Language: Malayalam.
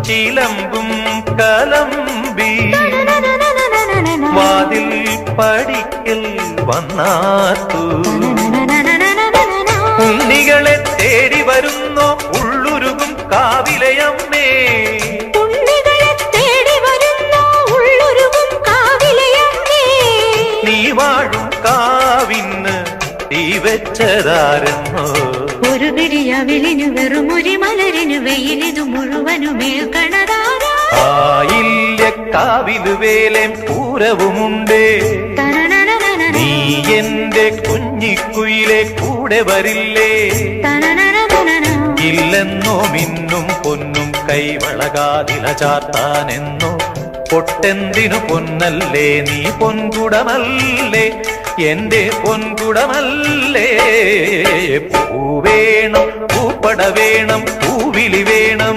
ചിലമ്പും കലമ്പി വാതിൽ പടിക്കൽ വന്നാത്തു ഉണ്ണികളെ തേടി വരുന്നോ ഉള്ളുരുകും കാവിലയമ്മേ നീ വാഴും കാവിന് തീ വെച്ചതാരെന്നോ ഒരു പിടിയവിലിനു വെറുമൊരു മലരിനു വെയിലിതു മുഴുവനുമേൽക്കണതാരാ ആയില്യക്കാവില് വേലേം പൂരവുമുണ്ടേ നീ എന്റെ കുഞ്ഞിക്കുയിലെ കൂടെ വരില്ലേ ഇല്ലെന്നോ മിന്നും പൊന്നും കൈവളകാതില ചാത്താനെന്നോ പൊട്ടെന്തിനു പൊന്നല്ലേ നീ പൊൻകുടമല്ലേ എന്റെ പൊൻകുടമല്ലേ പൂവേണം പൂപ്പട വേണം പൂവിളി വേണം